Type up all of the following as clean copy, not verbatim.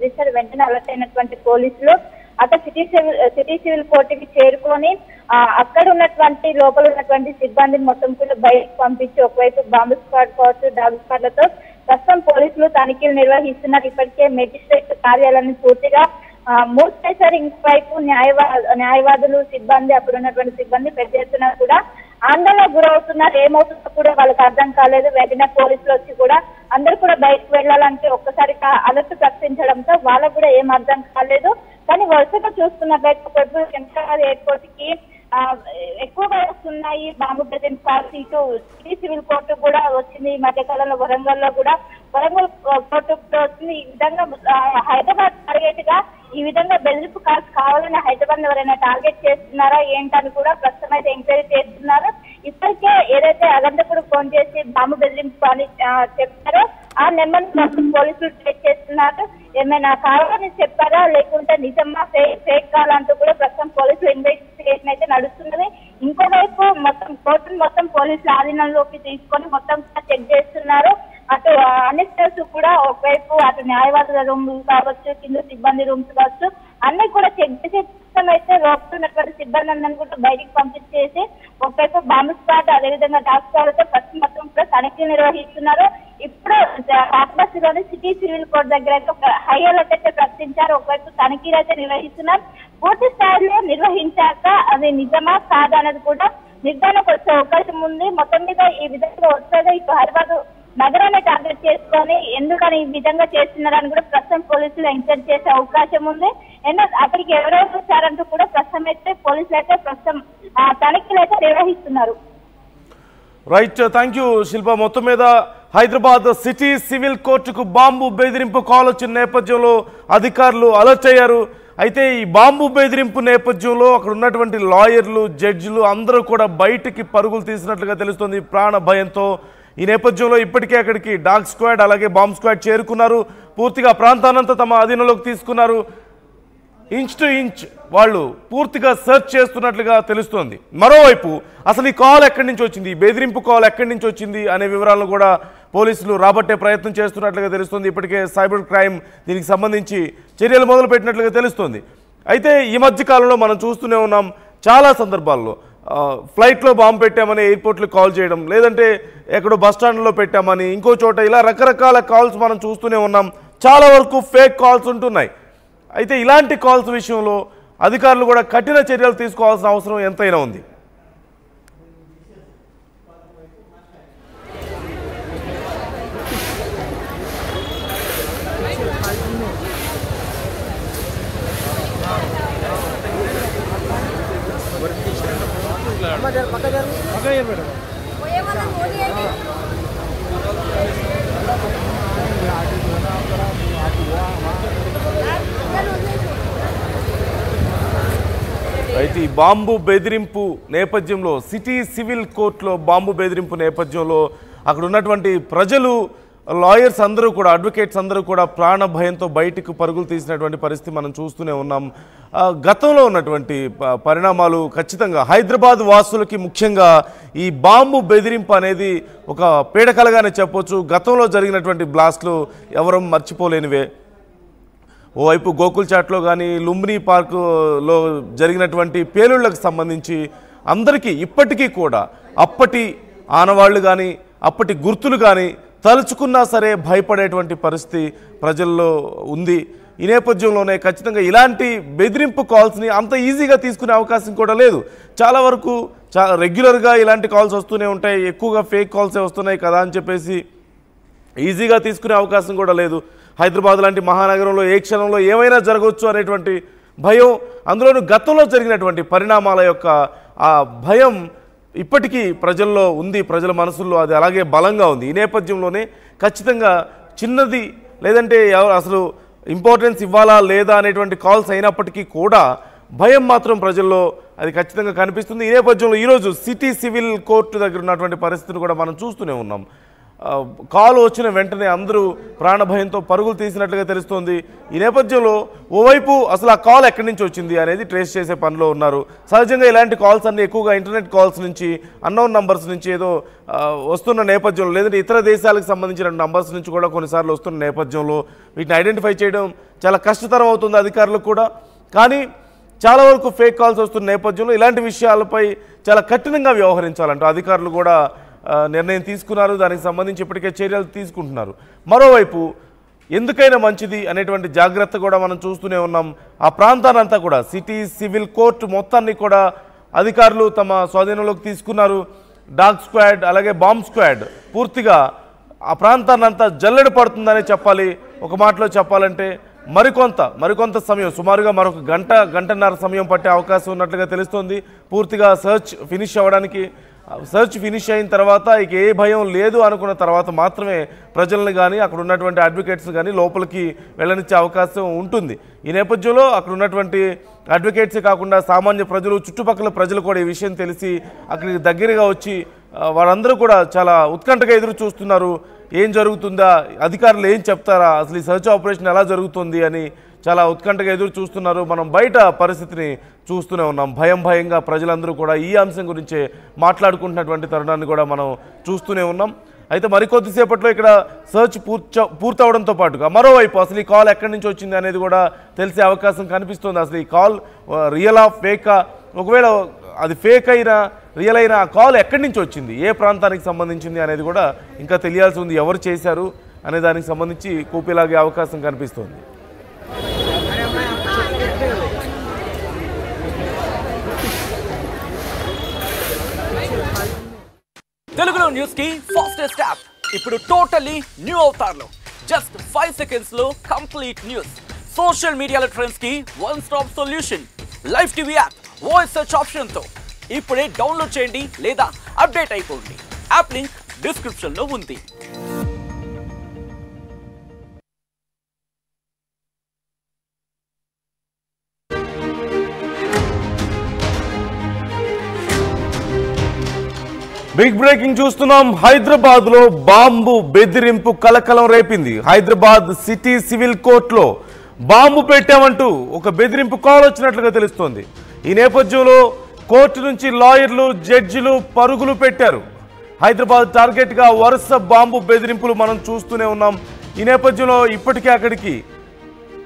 గుర్తించారు. వెంటనే అలర్ట్ అయినటువంటి పోలీసులు అక్కడ సిటీ సివిల్ కోర్టుకి చేరుకొని అక్కడ ఉన్నటువంటి లోపల ఉన్నటువంటి సిబ్బందిని మొత్తం కూడా బయటకు పంపించి ఒకవైపు బాంబు స్క్వాడ్ కావచ్చు, డాగ్ స్క్వాడ్లతో ప్రస్తుతం పోలీసులు తనిఖీలు నిర్వహిస్తున్నారు. ఇప్పటికే మెజిస్ట్రేట్ కార్యాలయాన్ని పూర్తిగా మూసేశారు. ఇంకోవైపు న్యాయవాదులు సిబ్బంది అక్కడ ఉన్నటువంటి సిబ్బంది పెద్ద ఎత్తున కూడా ఆందోళనకు గురవుతున్నారు. ఏమవుతుందో కూడా వాళ్ళకి అర్థం కాలేదు. వెంటనే పోలీసులు వచ్చి కూడా అందరూ కూడా బయటకు వెళ్ళాలంటే ఒక్కసారి అలర్ట్ ప్రకటించడంతో వాళ్ళకు కూడా ఏం అర్థం కాలేదు. కానీ వరుసగా చూస్తున్నట్లయితే శంకరాబాద్ ఎయిర్పోర్ట్ కి ఎక్కువగా వస్తున్నాయి బాంబు బెదిరింపు కాల్స్. ఇటు సిటీ సివిల్ కోర్టు కూడా వచ్చింది. ఈ మధ్య కాలంలో వరంగల్ కోర్టు వచ్చింది. ఈ విధంగా హైదరాబాద్ టార్గెట్ గా ఈ విధంగా బెదిరింపు కాల్స్ కావాలని హైదరాబాద్ ఎవరైనా టార్గెట్ చేస్తున్నారా ఏంటని కూడా ప్రస్తుతం అయితే ఎంక్వైరీ చేస్తున్నారు. ఇప్పటికే ఏదైతే అగంతకుడు ఫోన్ చేసి బాంబు బెదిరింపు అని చెప్తారో ఆ నెంబర్ పోలీసులు ట్రేస్ చేస్తున్నారు. ఏమైనా కావాలని చెప్పారా లేకుంటే నిజమా ఫేక్ కావాలంటూ కూడా ప్రస్తుతం పోలీసులు ఇన్వెస్టిగేషన్ అయితే నడుస్తున్నది. ఇంకోవైపు కోర్టును మొత్తం పోలీసుల ఆధీనంలోకి తీసుకొని మొత్తం చెక్ చేస్తున్నారు. అటు అన్ని స్టేట్స్ కూడా ఒకవైపు అటు న్యాయవాదుల రూమ్స్ కావచ్చు, కింద సిబ్బంది రూమ్స్ కావచ్చు అన్ని కూడా చెక్ చేసే అయితే లోపుతున్నటువంటి సిబ్బంది అందరినీ కూడా బయటికి పంపించేసి ఒకవైపు బాంబు స్క్వాడ్ అదేవిధంగా డాగ్ స్క్వాడ్లతో ప్రస్తుతం మొత్తం కూడా తనిఖీలు నిర్వహిస్తున్నారు. ఇప్పుడు కాకబస్తిలోని సిటీ సివిల్ కోర్టు దగ్గర అయితే ఒక హై అలర్ట్ అయితే ప్రకటించారు. ఒకవైపు తనిఖీలు అయితే నిర్వహిస్తున్నారు. పూర్తి స్థాయిలో నిర్వహించాక అది నిజమా కాదా అనేది కూడా నిర్ధారణకు వచ్చే అవకాశం ఉంది. మొత్తం మీద ఈ విధంగా వస్తుందో ఇటు హైదరాబాద్ నగరాన్ని టార్గెట్ చేసుకొని ఎందుకని ఈ విధంగా చేస్తున్నారని కూడా ప్రస్తుతం పోలీసులు ఎంక్వైరీ చేసే అవకాశం ఉంది. అక్కడికి ఎవరెవరు వచ్చారంటూ కూడా ప్రస్తుతం అయితే పోలీసులు అయితే ప్రస్తుతం తనిఖీలు అయితే నిర్వహిస్తున్నారు. రైట్, థ్యాంక్ యూ శిల్ప. మొత్తం మీద హైదరాబాద్ సిటీ సివిల్ కోర్టుకు బాంబు బెదిరింపు కాల్ వచ్చిన నేపథ్యంలో అధికారులు అలర్ట్ అయ్యారు. అయితే ఈ బాంబు బెదిరింపు నేపథ్యంలో అక్కడ ఉన్నటువంటి లాయర్లు, జడ్జిలు అందరూ కూడా బయటికి పరుగులు తీసినట్లుగా తెలుస్తుంది ప్రాణ భయంతో. ఈ నేపథ్యంలో ఇప్పటికే అక్కడికి డాగ్ స్క్వాడ్ అలాగే బాంబ్ స్క్వాడ్ చేరుకున్నారు. పూర్తిగా ప్రాంతానంతా తమ అధీనంలోకి తీసుకున్నారు. ఇంచ్ టు ఇంచ్ వాళ్ళు పూర్తిగా సెర్చ్ చేస్తున్నట్లుగా తెలుస్తోంది. మరోవైపు అసలు ఈ కాల్ ఎక్కడి నుంచి వచ్చింది, బెదిరింపు కాల్ ఎక్కడి నుంచి వచ్చింది అనే వివరాలను కూడా పోలీసులు రాబట్టే ప్రయత్నం చేస్తున్నట్లుగా తెలుస్తుంది. ఇప్పటికే సైబర్ క్రైమ్ దీనికి సంబంధించి చర్యలు మొదలుపెట్టినట్లుగా తెలుస్తుంది. అయితే ఈ మధ్య కాలంలో మనం చూస్తూనే ఉన్నాం చాలా సందర్భాల్లో ఫ్లైట్లో బాంబు పెట్టామని ఎయిర్పోర్ట్లో కాల్ చేయడం, లేదంటే ఎక్కడో బస్టాండ్లో పెట్టామని ఇంకో చోట, ఇలా రకరకాల కాల్స్ మనం చూస్తూనే ఉన్నాం. చాలా వరకు ఫేక్ కాల్స్ ఉంటున్నాయి. అయితే ఇలాంటి కాల్స్ విషయంలో అధికారులు కూడా కఠిన చర్యలు తీసుకోవాల్సిన అవసరం ఎంతైనా ఉంది. అయితే ఈ బాంబు బెదిరింపు నేపథ్యంలో సిటీ సివిల్ కోర్టులో బాంబు బెదిరింపు నేపథ్యంలో అక్కడ ఉన్నటువంటి ప్రజలు, లాయర్స్ అందరూ కూడా, అడ్వకేట్స్ అందరూ కూడా ప్రాణ భయంతో బయటికి పరుగులు తీసినటువంటి పరిస్థితి మనం చూస్తూనే ఉన్నాం. గతంలో ఉన్నటువంటి పరిణామాలు ఖచ్చితంగా హైదరాబాద్ వాసులకి ముఖ్యంగా ఈ బాంబు బెదిరింపు అనేది ఒక పీడకలగానే చెప్పొచ్చు. గతంలో జరిగినటువంటి బ్లాస్ట్లు ఎవరూ మర్చిపోలేనివే. ఓవైపు గోకుల్ చాట్లో కానీ లుంబినీ పార్కులో జరిగినటువంటి పేలుళ్లకు సంబంధించి అందరికీ ఇప్పటికీ కూడా అప్పటి ఆనవాళ్లు కానీ అప్పటి గుర్తులు కానీ తలుచుకున్నా సరే భయపడేటువంటి పరిస్థితి ప్రజల్లో ఉంది. ఈ నేపథ్యంలోనే ఖచ్చితంగా ఇలాంటి బెదిరింపు కాల్స్ని అంత ఈజీగా తీసుకునే అవకాశం కూడా లేదు. చాలా వరకు రెగ్యులర్గా ఇలాంటి కాల్స్ వస్తూనే ఉంటాయి. ఎక్కువగా ఫేక్ కాల్సే వస్తున్నాయి కదా అని చెప్పేసి ఈజీగా తీసుకునే అవకాశం కూడా లేదు. హైదరాబాద్ లాంటి మహానగరంలో ఏ క్షణంలో ఏమైనా జరగవచ్చు అనేటువంటి భయం, అందులోనూ గతంలో జరిగినటువంటి పరిణామాల యొక్క ఆ భయం ఇప్పటికీ ప్రజల్లో ఉంది. ప్రజల మనసుల్లో అది అలాగే బలంగా ఉంది. ఈ నేపథ్యంలోనే ఖచ్చితంగా చిన్నది లేదంటే అసలు ఇంపార్టెన్స్ ఇవ్వాలా లేదా అనేటువంటి కాల్స్ అయినప్పటికీ కూడా భయం మాత్రం ప్రజల్లో అది ఖచ్చితంగా కనిపిస్తుంది. ఈ నేపథ్యంలో ఈరోజు సిటీ సివిల్ కోర్టు దగ్గర ఉన్నటువంటి పరిస్థితిని కూడా మనం చూస్తూనే ఉన్నాం. కాల్ వచ్చిన వెంటనే అందరూ ప్రాణభయంతో పరుగులు తీసినట్లుగా తెలుస్తోంది. ఈ నేపథ్యంలో ఓవైపు అసలు ఆ కాల్ ఎక్కడి నుంచి వచ్చింది అనేది ట్రేస్ చేసే పనిలో ఉన్నారు. సహజంగా ఇలాంటి కాల్స్ అన్ని ఎక్కువగా ఇంటర్నెట్ కాల్స్ నుంచి, అన్నోన్ నంబర్స్ నుంచి ఏదో వస్తున్న నేపథ్యంలో, లేదంటే ఇతర దేశాలకు సంబంధించిన నంబర్స్ నుంచి కూడా కొన్నిసార్లు వస్తున్న నేపథ్యంలో వీటిని ఐడెంటిఫై చేయడం చాలా కష్టతరం అవుతుంది అధికారులకు కూడా. కానీ చాలా వరకు ఫేక్ కాల్స్ వస్తున్న నేపథ్యంలో ఇలాంటి విషయాలపై చాలా కఠినంగా వ్యవహరించాలంటూ అధికారులు కూడా నిర్ణయం తీసుకున్నారు. దానికి సంబంధించి ఇప్పటికే చర్యలు తీసుకుంటున్నారు. మరోవైపు ఎందుకైనా మంచిది అనేటువంటి జాగ్రత్త కూడా మనం చూస్తూనే ఉన్నాం. ఆ ప్రాంతానంతా కూడా సిటీ సివిల్ కోర్టు మొత్తాన్ని కూడా అధికారులు తమ స్వాధీనంలోకి తీసుకున్నారు. డాగ్ స్క్వాడ్ అలాగే బాంబ్ స్క్వాడ్ పూర్తిగా ఆ ప్రాంతాన్నంతా జల్లెడ పడుతుందనే చెప్పాలి. ఒక మాటలో చెప్పాలంటే మరికొంత సమయం, సుమారుగా మరొక గంటన్నర సమయం పట్టే అవకాశం ఉన్నట్లుగా తెలుస్తోంది. పూర్తిగా సర్చ్ ఫినిష్ అయిన తర్వాత ఇక ఏ భయం లేదు అనుకున్న తర్వాత మాత్రమే ప్రజలను కానీ అక్కడ ఉన్నటువంటి అడ్వకేట్స్ కానీ లోపలికి వెళ్ళనిచ్చే అవకాశం ఉంటుంది. ఈ నేపథ్యంలో అక్కడ ఉన్నటువంటి అడ్వకేట్సే కాకుండా సామాన్య ప్రజలు, చుట్టుపక్కల ప్రజలు కూడా ఈ విషయం తెలిసి అక్కడికి దగ్గరగా వచ్చి వారందరూ కూడా చాలా ఉత్కంఠగా ఎదురు చూస్తున్నారు. ఏం జరుగుతుందా, అధికారులు ఏం చెప్తారా, అసలు ఈ సర్చ్ ఆపరేషన్ ఎలా జరుగుతుంది అని చాలా ఉత్కంఠగా ఎదురు చూస్తున్నారు. మనం బయట పరిస్థితిని చూస్తూనే ఉన్నాం. భయంగా ప్రజలందరూ కూడా ఈ అంశం గురించే మాట్లాడుకుంటున్నటువంటి తరుణాన్ని కూడా మనం చూస్తూనే ఉన్నాం. అయితే మరికొద్దిసేపట్లో ఇక్కడ సర్చ్ పూర్తవడంతో పాటుగా మరోవైపు అసలు ఈ కాల్ ఎక్కడి నుంచి వచ్చింది అనేది కూడా తెలిసే అవకాశం కనిపిస్తుంది. అసలు ఈ కాల్ రియలా ఫేకా, ఒకవేళ అది ఫేక్ అయినా రియల్ అయినా ఆ కాల్ ఎక్కడి నుంచి వచ్చింది, ఏ ప్రాంతానికి సంబంధించింది అనేది కూడా ఇంకా తెలియాల్సి ఉంది. ఎవరు చేశారు అనే దానికి సంబంధించి కూపీలాగే అవకాశం కనిపిస్తోంది. తెలుగులో న్యూస్ కి ఫాస్టెస్ట్ యాప్ ఇప్పుడు టోటల్లీ న్యూ అవతార్లో జస్ట్ 5 seconds లో కంప్లీట్ న్యూస్. సోషల్ మీడియాలో ట్రెండ్స్ కి one stop solution. Live TV app voice search option తో ఇప్పుడే డౌన్లోడ్ చేయండి లేదా అప్డేట్ అయిపోండి. యాప్ లింక్ డిస్క్రిప్షన్ లో ఉంది. బిగ్ బ్రేకింగ్ చూస్తున్నాం. హైదరాబాద్ లో బాంబు బెదిరింపు కలకలం రేపింది. హైదరాబాద్ సిటీ సివిల్ కోర్టులో బాంబు పెట్టామంటూ ఒక బెదిరింపు కాల్ వచ్చినట్లుగా తెలుస్తోంది. ఈ నేపథ్యంలో కోర్టు నుంచి లాయర్లు, జడ్జిలు పరుగులు పెట్టారు. హైదరాబాద్ టార్గెట్ గా వరుస బాంబు బెదిరింపులు మనం చూస్తూనే ఉన్నాం. ఈ నేపథ్యంలో ఇప్పటికే అక్కడికి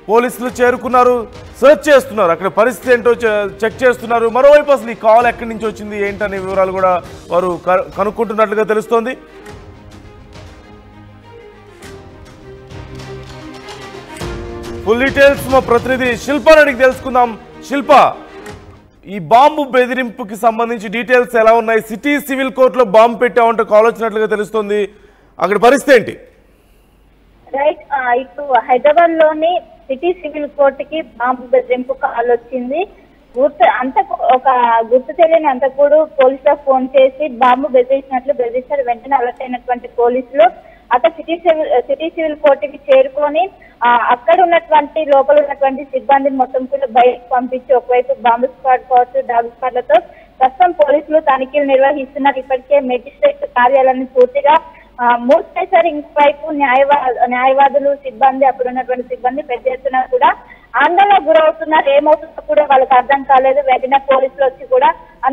పోలీసులు చేరుకున్నారు, సర్చ్ చేస్తున్నారు, అక్కడ పరిస్థితి ఏంటో చెక్ చేస్తున్నారు. మరోవైపు అసలు ఈ కాల్ ఎక్కడి నుంచి వచ్చింది ఏంటనే వివరాలు కూడా వారు కనుక్కుంటున్నట్లుగా తెలుస్తోంది. ఫుల్ డీటెయిల్స్ మా ప్రతినిధి శిల్పాని అడిగి తెలుసుకుందాం. శిల్ప, ఈ బాంబు బెదిరింపుకి సంబంధించి డీటెయిల్స్ ఎలా ఉన్నాయి? సిటీ సివిల్ కోర్టులో బాంబు పెట్టామంటే కాల్ వచ్చినట్లుగా తెలుస్తోంది, అక్కడ పరిస్థితి ఏంటి? రైట్, ఇప్పుడు హైదరాబాద్ లోని సిటీ సివిల్ కోర్టుకి బాంబు బెదిరింపు కాల్ వచ్చింది. గుర్తు తెలియని అంతకుడు పోలీసులకు ఫోన్ చేసి బాంబు బెదిరించారు. వెంటనే అలర్ట్ అయినటువంటి పోలీసులు అక్కడ సిటీ సివిల్ కోర్టుకి చేరుకొని అక్కడ ఉన్నటువంటి లోపల ఉన్నటువంటి సిబ్బందిని మొత్తం కూడా బయటకు పంపించి ఒకవైపు బాంబు స్క్వాడ్ కావచ్చు, డాగ్ స్క్వాడ్లతో ప్రస్తుతం పోలీసులు తనిఖీలు నిర్వహిస్తున్నారు. ఇప్పటికే మెజిస్ట్రేట్ కార్యాలయాన్ని పూర్తిగా మూసేశారు. ఇంకోవైపు న్యాయవాదులు, సిబ్బంది, అప్పుడు ఉన్నటువంటి సిబ్బంది పెద్ద ఎత్తున కూడా ఆందోళనకు గురవుతున్నారు. ఏమవుతుందో కూడా వాళ్ళకి అర్థం కాలేదు. వెంటనే పోలీసులు వచ్చి కూడా